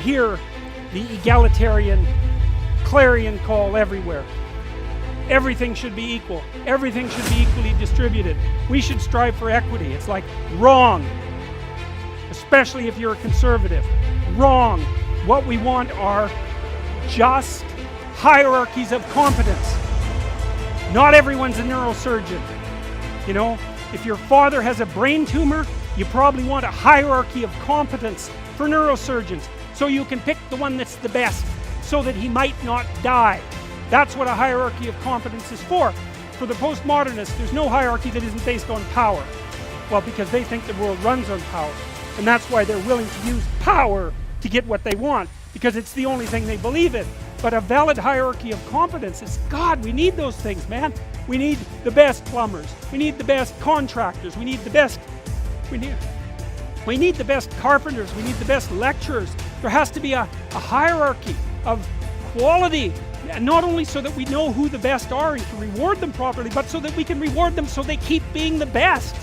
hear the egalitarian clarion call everywhere. Everything should be equal. Everything should be equally distributed. We should strive for equity. It's like, wrong. Especially if you're a conservative. Wrong. What we want are just hierarchies of competence. Not everyone's a neurosurgeon. You know, if your father has a brain tumor, you probably want a hierarchy of competence for neurosurgeons, so you can pick the one that's the best, so that he might not die. That's what a hierarchy of competence is for. For the postmodernists, there's no hierarchy that isn't based on power. Well, because they think the world runs on power. And that's why they're willing to use power to get what they want, because it's the only thing they believe in. But a valid hierarchy of competence is, God, we need those things, man. We need the best plumbers. We need the best contractors. We need the best carpenters. We need the best lecturers. There has to be a hierarchy of quality. And not only so that we know who the best are and can reward them properly, but so that we can reward them so they keep being the best.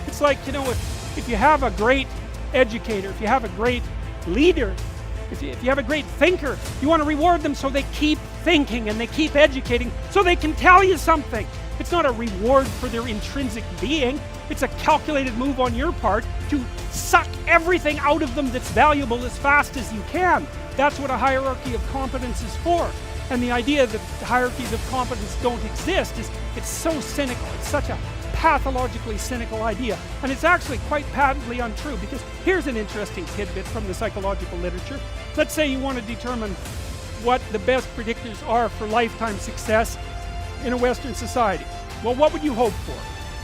It's like, you know, if you have a great educator, if you have a great leader, if you have a great thinker, you want to reward them so they keep thinking and they keep educating so they can tell you something. It's not a reward for their intrinsic being. It's a calculated move on your part to suck everything out of them that's valuable as fast as you can. That's what a hierarchy of competence is for. And the idea that hierarchies of competence don't exist it's so cynical. It's such a pathologically cynical idea. And it's actually quite patently untrue, because here's an interesting tidbit from the psychological literature. Let's say you want to determine what the best predictors are for lifetime success in a Western society. Well, what would you hope for?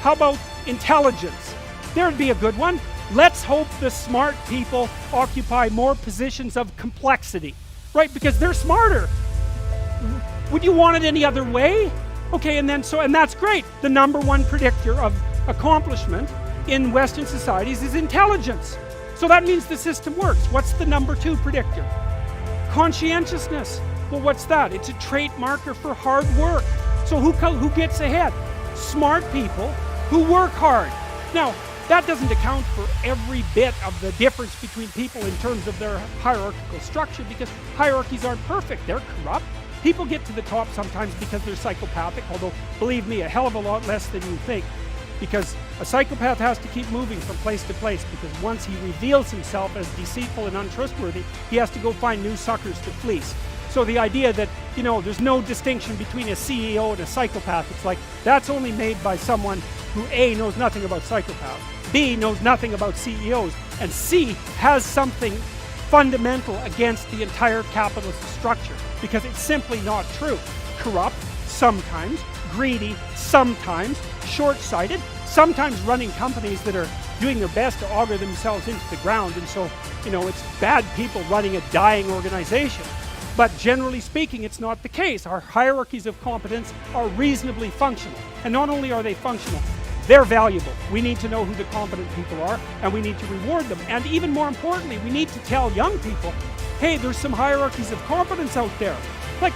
How about intelligence? There'd be a good one. Let's hope the smart people occupy more positions of complexity, right? Because they're smarter. Would you want it any other way? Okay, and that's great. The number one predictor of accomplishment in Western societies is intelligence. So that means the system works. What's the number two predictor? Conscientiousness. Well, what's that? It's a trait marker for hard work. So who gets ahead? Smart people who work hard. Now, that doesn't account for every bit of the difference between people in terms of their hierarchical structure, because hierarchies aren't perfect. They're corrupt. People get to the top sometimes because they're psychopathic, although, believe me, a hell of a lot less than you think. Because a psychopath has to keep moving from place to place, because once he reveals himself as deceitful and untrustworthy, he has to go find new suckers to fleece. So the idea that, you know, there's no distinction between a CEO and a psychopath, it's like, that's only made by someone who A, knows nothing about psychopaths, B, knows nothing about CEOs, and C, has something fundamental against the entire capitalist structure, because it's simply not true. Corrupt, sometimes. Greedy, sometimes. Short-sighted, sometimes running companies that are doing their best to auger themselves into the ground, and so, you know, it's bad people running a dying organization. But generally speaking, it's not the case. Our hierarchies of competence are reasonably functional. And not only are they functional, they're valuable. We need to know who the competent people are, and we need to reward them. And even more importantly, we need to tell young people, hey, there's some hierarchies of competence out there. Like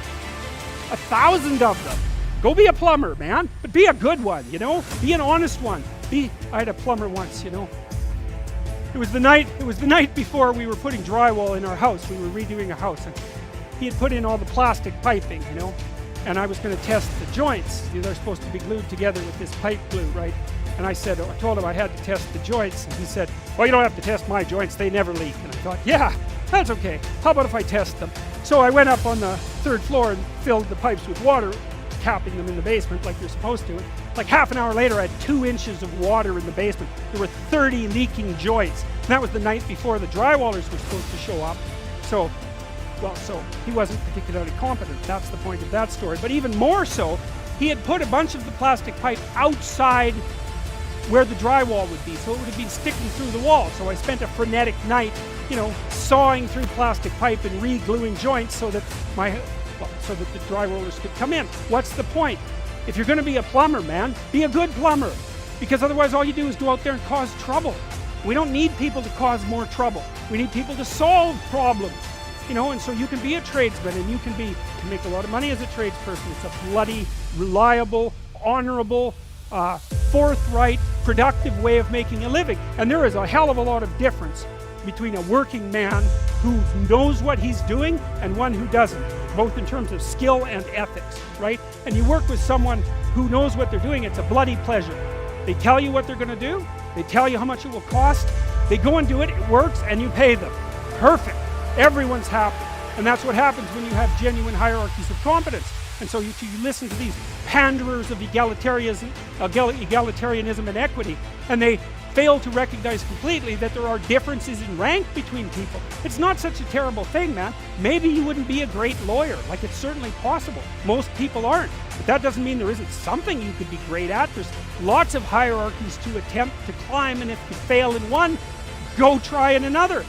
1,000 of them. Go be a plumber, man. But be a good one, you know? Be an honest one. I had a plumber once, you know. It was the night before we were putting drywall in our house. We were redoing a house. And he had put in all the plastic piping, you know. And I was going to test the joints. They're supposed to be glued together with this pipe glue, right? And I told him I had to test the joints. And he said, well, you don't have to test my joints. They never leak. And I thought, yeah, that's okay. How about if I test them? So I went up on the 3rd floor and filled the pipes with water, capping them in the basement like you're supposed to. Like half an hour later, I had 2 inches of water in the basement. There were 30 leaking joints. And that was the night before the drywallers were supposed to show up. So he wasn't particularly competent. That's the point of that story. But even more so, he had put a bunch of the plastic pipe outside where the drywall would be, so it would have been sticking through the wall. So I spent a frenetic night, you know, sawing through plastic pipe and re-gluing joints so that the dryrollers could come in. What's the point? If you're going to be a plumber, man, be a good plumber, because otherwise all you do is go out there and cause trouble. We don't need people to cause more trouble. We need people to solve problems. You know, and so you can be a tradesman, and you can make a lot of money as a tradesperson. It's a bloody, reliable, honorable, forthright, productive way of making a living. And there is a hell of a lot of difference between a working man who knows what he's doing and one who doesn't, both in terms of skill and ethics, right? And you work with someone who knows what they're doing, it's a bloody pleasure. They tell you what they're going to do, they tell you how much it will cost, they go and do it, it works, and you pay them. Perfect. Everyone's happy. And that's what happens when you have genuine hierarchies of competence. And so you listen to these panderers of egalitarianism and equity, and they fail to recognize completely that there are differences in rank between people. It's not such a terrible thing, man. Maybe you wouldn't be a great lawyer. Like, it's certainly possible. Most people aren't. But that doesn't mean there isn't something you could be great at. There's lots of hierarchies to attempt to climb, and if you fail in one, go try in another.